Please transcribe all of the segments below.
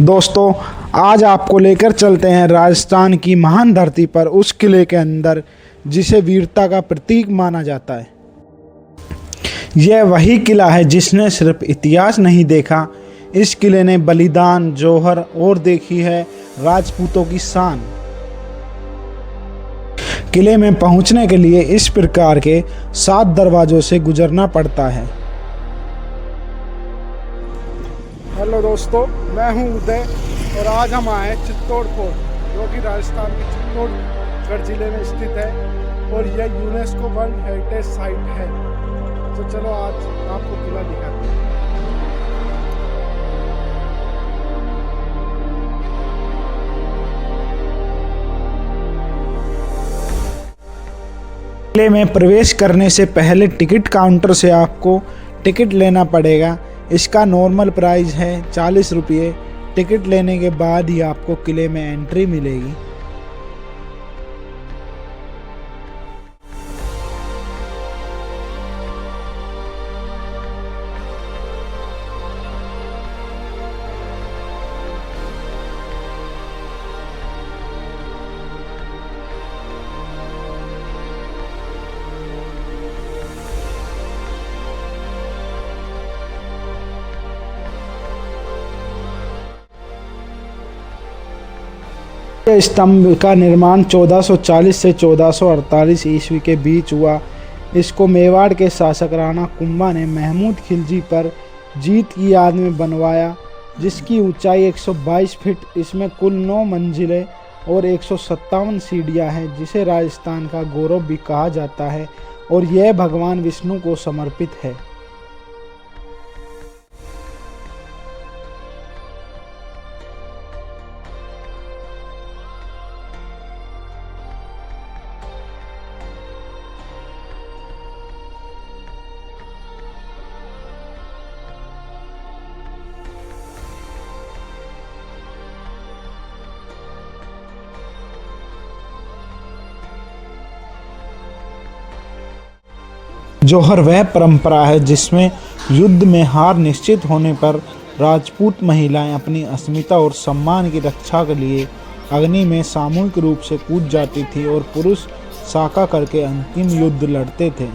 दोस्तों, आज आपको लेकर चलते हैं राजस्थान की महान धरती पर, उस किले के अंदर जिसे वीरता का प्रतीक माना जाता है। यह वही किला है जिसने सिर्फ इतिहास नहीं देखा, इस किले ने बलिदान, जौहर और देखी है राजपूतों की शान। किले में पहुंचने के लिए इस प्रकार के 7 दरवाजों से गुजरना पड़ता है। हेलो दोस्तों, मैं हूं उदय और आज हम आए चित्तौड़ फोर्ट, जो कि राजस्थान के चित्तौड़गढ़ जिले में स्थित है और यह यूनेस्को वर्ल्ड हेरिटेज साइट है। तो चलो आज आपको किला दिखाते हैं। किले में प्रवेश करने से पहले टिकट काउंटर से आपको टिकट लेना पड़ेगा। इसका नॉर्मल प्राइस है 40 रुपये। टिकट लेने के बाद ही आपको किले में एंट्री मिलेगी। स्तंभ का निर्माण 1440 से 1448 ईस्वी के बीच हुआ। इसको मेवाड़ के शासक राणा कुंभा ने महमूद खिलजी पर जीत की याद में बनवाया, जिसकी ऊंचाई 122 फीट। इसमें कुल 9 मंजिलें और 157 सीढ़ियां हैं, जिसे राजस्थान का गौरव भी कहा जाता है और यह भगवान विष्णु को समर्पित है। जौहर वह परंपरा है जिसमें युद्ध में हार निश्चित होने पर राजपूत महिलाएं अपनी अस्मिता और सम्मान की रक्षा के लिए अग्नि में सामूहिक रूप से कूद जाती थी और पुरुष साका करके अंतिम युद्ध लड़ते थे।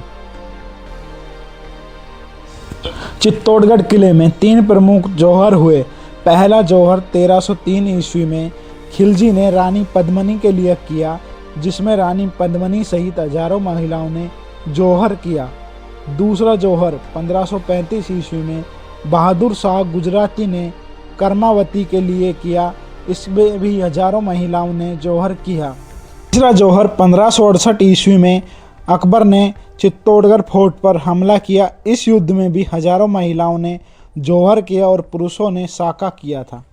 चित्तौड़गढ़ किले में 3 प्रमुख जौहर हुए। पहला जौहर 1303 ईस्वी में खिलजी ने रानी पद्मिनी के लिए किया, जिसमें रानी पद्मिनी सहित हजारों महिलाओं ने जौहर किया। दूसरा जौहर 1535 ईस्वी में बहादुर शाह गुजराती ने कर्मावती के लिए किया, इसमें भी हजारों महिलाओं ने जौहर किया। तीसरा जौहर 1568 ईस्वी में अकबर ने चित्तौड़गढ़ फोर्ट पर हमला किया। इस युद्ध में भी हजारों महिलाओं ने जौहर किया और पुरुषों ने साका किया था।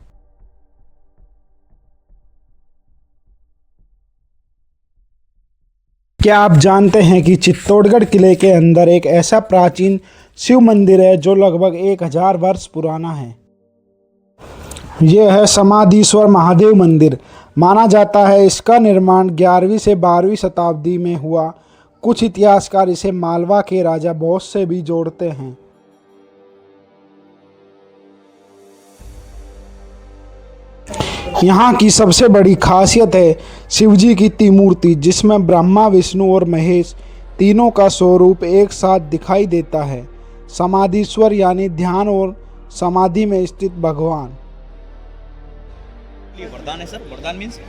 क्या आप जानते हैं कि चित्तौड़गढ़ किले के अंदर एक ऐसा प्राचीन शिव मंदिर है जो लगभग 1000 वर्ष पुराना है। यह है समाधीश्वर महादेव मंदिर। माना जाता है इसका निर्माण 11वीं से 12वीं शताब्दी में हुआ। कुछ इतिहासकार इसे मालवा के राजा बोस से भी जोड़ते हैं। यहाँ की सबसे बड़ी खासियत है शिवजी की त्रिमूर्ति, जिसमें ब्रह्मा, विष्णु और महेश तीनों का स्वरूप एक साथ दिखाई देता है। समाधीश्वर यानी ध्यान और समाधि में स्थित भगवान। ये वरदान है सर। वरदान मींस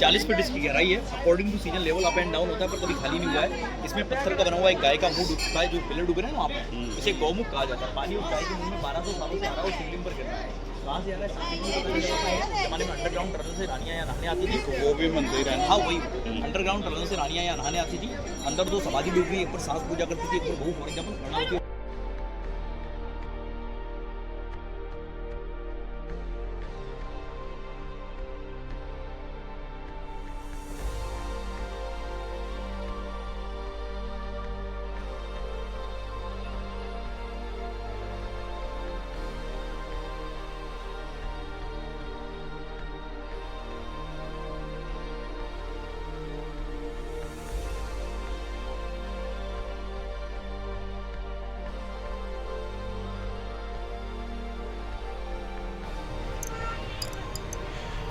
40 फीट इसकी गहराई है। According to season level up and down होता है, पर कभी खाली नहीं हुआ है। इसमें पत्थर का बना हुआ एक गाय का मुंह डूबता है, जो पिलर डूबे ना वहाँ पे, इसे गौमुख कहा जाता है। पानी उस गाय के मुंह में 1200 सालों से आ रहा है और शिवलिंग पर गिर रहा है। कहाँ से आ रहा है? जमाने में अंडरग्राउंड टनल से रानियाँ या नहाने आती थी, तो वो भी मंदिर है। हाँ, वही अंडरग्राउंड टनल से रानियाँ या नहाने आती थी। अंदर 2 समाधि डूब गई, एक पर सास पूजा करती थी, एक पर बहू, फॉर एग्जाम्पल।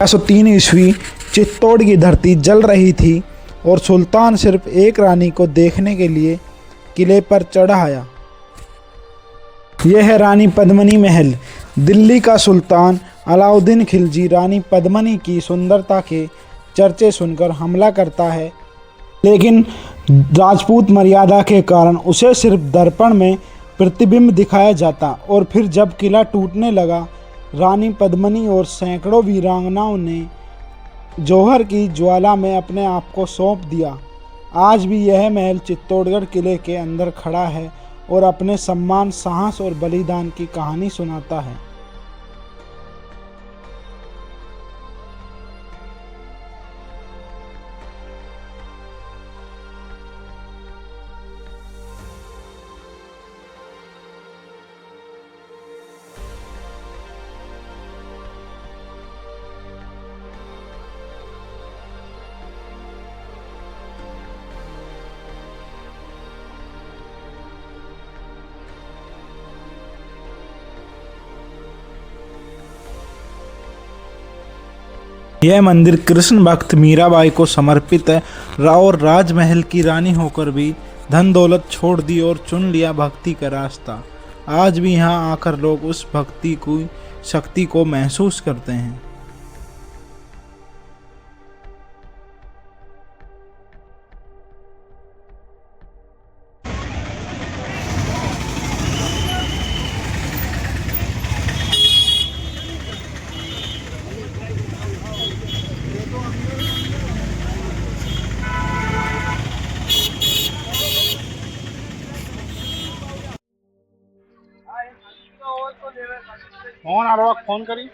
1303 ईस्वी चित्तौड़ की धरती जल रही थी और सुल्तान सिर्फ एक रानी को देखने के लिए किले पर चढ़ आया। यह है रानी पद्मिनी महल। दिल्ली का सुल्तान अलाउद्दीन खिलजी रानी पद्मिनी की सुंदरता के चर्चे सुनकर हमला करता है, लेकिन राजपूत मर्यादा के कारण उसे सिर्फ दर्पण में प्रतिबिंब दिखाया जाता और फिर जब किला टूटने लगा, रानी पद्मिनी और सैकड़ों वीरांगनाओं ने जौहर की ज्वाला में अपने आप को सौंप दिया। आज भी यह महल चित्तौड़गढ़ किले के अंदर खड़ा है और अपने सम्मान, साहस और बलिदान की कहानी सुनाता है। यह मंदिर कृष्ण भक्त मीराबाई को समर्पित है और राजमहल की रानी होकर भी धन दौलत छोड़ दी और चुन लिया भक्ति का रास्ता। आज भी यहाँ आकर लोग उस भक्ति की शक्ति को महसूस करते हैं। फोन आ रहा है, फोन करी।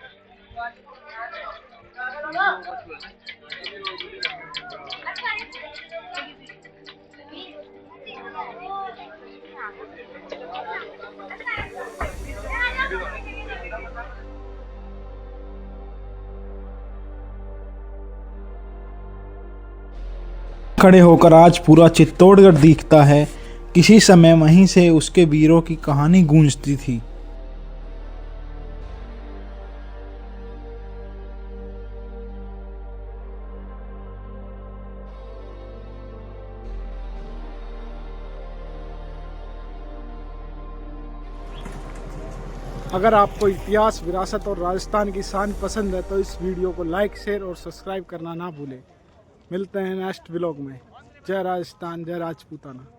खड़े होकर आज पूरा चित्तौड़गढ़ दिखता है। किसी समय वहीं से उसके वीरों की कहानी गूंजती थी। अगर आपको इतिहास, विरासत और राजस्थान की शान पसंद है तो इस वीडियो को लाइक, शेयर और सब्सक्राइब करना ना भूलें। मिलते हैं नेक्स्ट व्लॉग में। जय राजस्थान, जय राजपूताना।